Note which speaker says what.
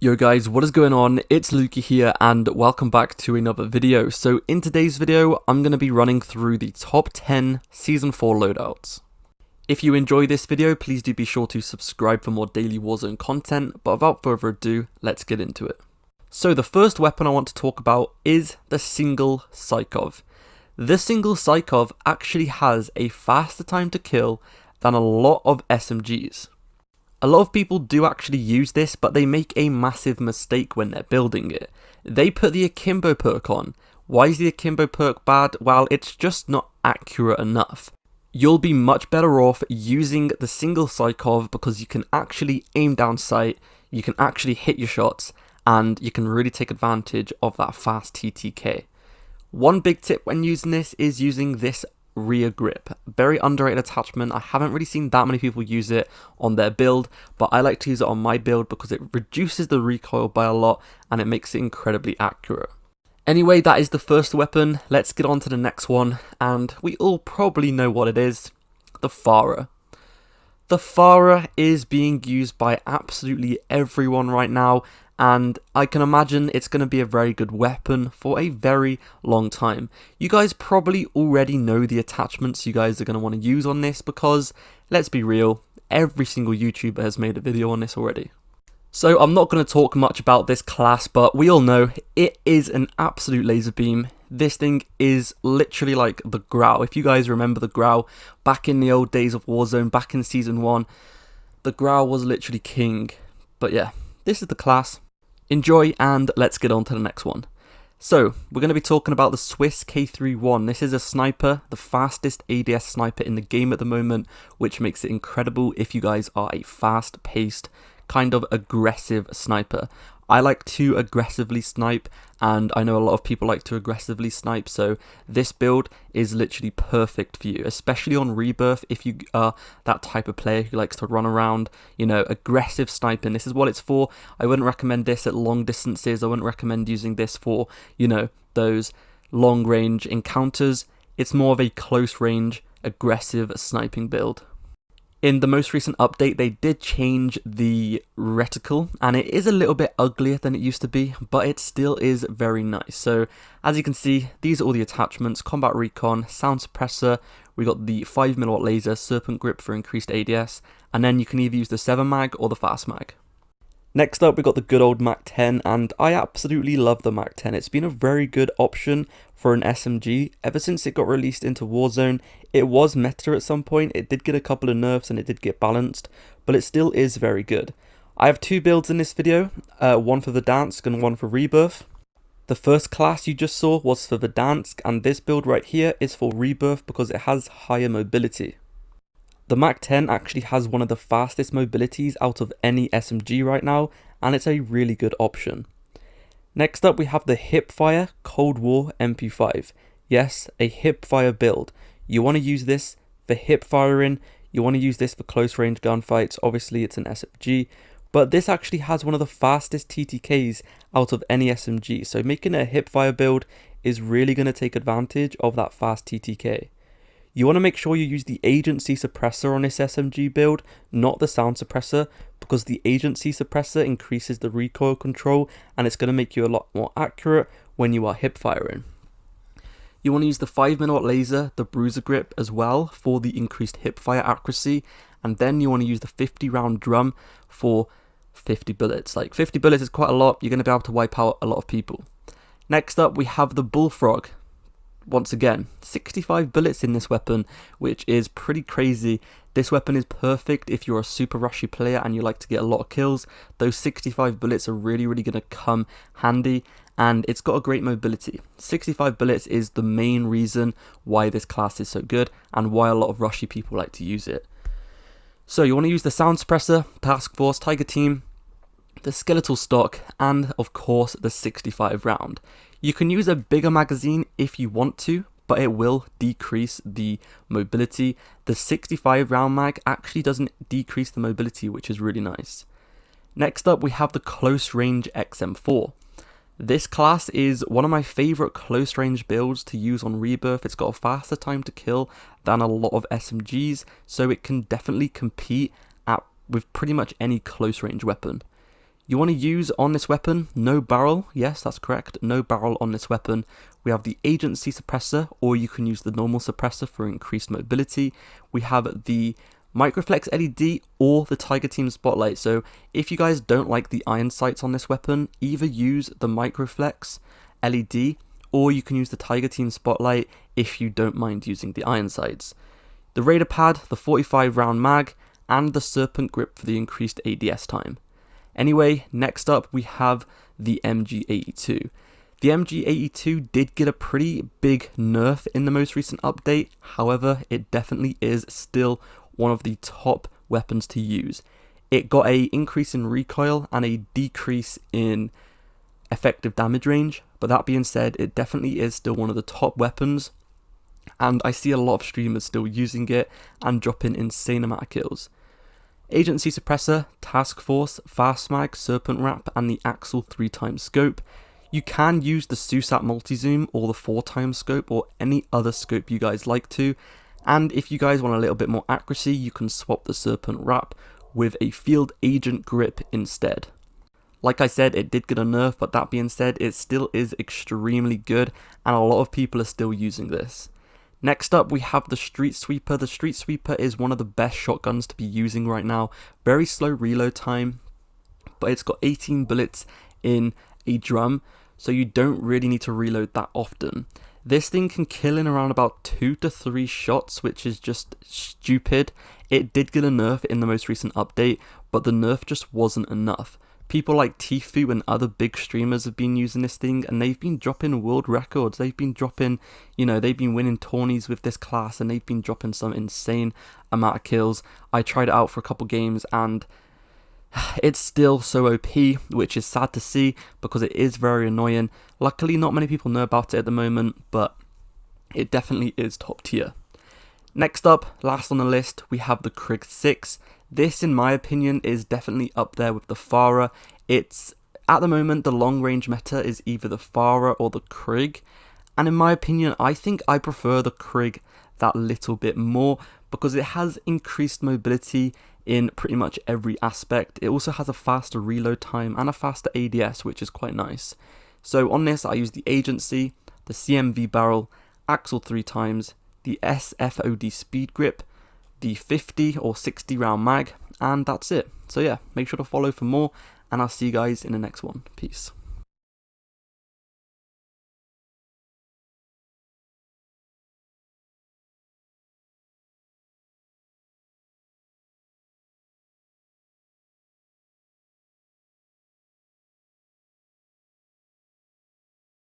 Speaker 1: Yo guys, what is going on? It's Lukey here and welcome back to another video. So in today's video, I'm going to be running through the top 10 Season 4 loadouts. If you enjoy this video, please do be sure to subscribe for more daily Warzone content, but without further ado, let's get into it. So the first weapon I want to talk about is the single Sykov. The single Sykov actually has a faster time to kill than a lot of SMGs. A lot of people do actually use this, but they make a massive mistake when they're building it. They put the Akimbo perk on. Why is the Akimbo perk bad? Well, it's just not accurate enough. You'll be much better off using the single Sykov because you can actually aim down sight, you can actually hit your shots, and you can really take advantage of that fast TTK. One big tip when using this is using this rear grip. Very underrated attachment. I haven't really seen that many people use it on their build, but I like to use it on my build because it reduces the recoil by a lot and it makes it incredibly accurate. Anyway, that is the first weapon. Let's get on to the next one, and we all probably know what it is: the Fara. The Fara is being used by absolutely everyone right now, and I can imagine it's going to be a very good weapon for a very long time. You guys probably already know the attachments you guys are going to want to use on this because, let's be real, every single YouTuber has made a video on this already. So I'm not going to talk much about this class, but we all know it is an absolute laser beam. This thing is literally like the grau. If you guys remember the grau back in the old days of Warzone, back in Season 1, the grau was literally king. But yeah, this is the class. Enjoy, and let's get on to the next one. So, we're going to be talking about the Swiss K31. This is a sniper, the fastest ADS sniper in the game at the moment, which makes it incredible if you guys are a fast-paced, kind of aggressive sniper. I like to aggressively snipe, and I know a lot of people like to aggressively snipe, so this build is literally perfect for you, especially on rebirth. If you are that type of player who likes to run around, you know, aggressive sniping, this is what it's for. I wouldn't recommend this at long distances. I wouldn't recommend using this for, you know, those long range encounters. It's more of a close range, aggressive sniping build. In the most recent update, they did change the reticle, and it is a little bit uglier than it used to be, but it still is very nice. So, as you can see, these are all the attachments: combat recon, sound suppressor, we got the 5mm laser, serpent grip for increased ADS, and then you can either use the 7 mag or the fast mag. Next up, we got the good old Mac 10, and I absolutely love the Mac 10. It's been a very good option for an SMG. Ever since it got released into Warzone, it was meta at some point. It did get a couple of nerfs and it did get balanced, but it still is very good. I have two builds in this video, one for Verdansk and one for Rebirth. The first class you just saw was for Verdansk, and this build right here is for Rebirth because it has higher mobility. The Mac 10 actually has one of the fastest mobilities out of any SMG right now, and it's a really good option. Next up, we have the Hipfire Cold War MP5. Yes, a Hipfire build. You want to use this for hip firing, you want to use this for close range gunfights. Obviously it's an SMG, but this actually has one of the fastest TTKs out of any SMG, so making a Hipfire build is really going to take advantage of that fast TTK. You want to make sure you use the agency suppressor on this SMG build, not the sound suppressor, because the agency suppressor increases the recoil control and it's going to make you a lot more accurate when you are hip firing. You want to use the 5mm laser, the bruiser grip as well for the increased hip fire accuracy, and then you want to use the 50 round drum for 50 bullets. Like 50 bullets is quite a lot, you're going to be able to wipe out a lot of people. Next up, we have the Bullfrog. Once again, 65 bullets in this weapon, which is pretty crazy. This weapon is perfect if you're a super rushy player and you like to get a lot of kills. Those 65 bullets are really going to come handy, and it's got a great mobility. 65 bullets is the main reason why this class is so good and why a lot of rushy people like to use it. So you want to use the sound suppressor, task force, tiger team, the skeletal stock, and of course the 65 round. You can use a bigger magazine if you want to, but it will decrease the mobility. The 65 round mag actually doesn't decrease the mobility, which is really nice. Next up, we have the close range XM4. This class is one of my favourite close range builds to use on Rebirth. It's got a faster time to kill than a lot of SMGs, so it can definitely compete with pretty much any close range weapon. You want to use on this weapon no barrel. Yes, that's correct, no barrel on this weapon. We have the agency suppressor, or you can use the normal suppressor for increased mobility. We have the microflex LED or the Tiger Team spotlight. So if you guys don't like the iron sights on this weapon, either use the microflex LED or you can use the Tiger Team spotlight if you don't mind using the iron sights. The Raider pad, the 45 round mag, and the Serpent grip for the increased ADS time. Anyway, next up we have the MG82. The MG82 did get a pretty big nerf in the most recent update, however, it definitely is still one of the top weapons to use. It got a increase in recoil and a decrease in effective damage range, but that being said, it definitely is still one of the top weapons, and I see a lot of streamers still using it and dropping insane amount of kills. Agency suppressor, task force, fast mag, serpent wrap, and the Axle 3x scope. You can use the SUSAT multi-zoom or the 4x scope or any other scope you guys like to, and if you guys want a little bit more accuracy, you can swap the serpent wrap with a field agent grip instead. Like I said, it did get a nerf, but that being said, it still is extremely good and a lot of people are still using this. Next up we have the Streetsweeper. The Streetsweeper is one of the best shotguns to be using right now. Very slow reload time, but it's got 18 bullets in a drum, so you don't really need to reload that often. This thing can kill in around about 2 to 3 shots, which is just stupid. It did get a nerf in the most recent update, but the nerf just wasn't enough. People like Tfue and other big streamers have been using this thing and they've been dropping world records. They've been dropping, they've been winning tourneys with this class and they've been dropping some insane amount of kills. I tried it out for a couple games and it's still so OP, which is sad to see because it is very annoying. Luckily, not many people know about it at the moment, but it definitely is top tier. Next up, last on the list, we have the Krig 6. This, in my opinion, is definitely up there with the Fara. It's, at the moment, the long range meta is either the Fara or the Krig. And in my opinion, I think I prefer the Krig that little bit more because it has increased mobility in pretty much every aspect. It also has a faster reload time and a faster ADS, which is quite nice. So on this, I use the agency, the CMV barrel, Axle 3x, the SFOD speed grip, the 50 or 60 round mag, and that's it. So yeah, make sure to follow for more, and I'll see you guys in the next one. Peace.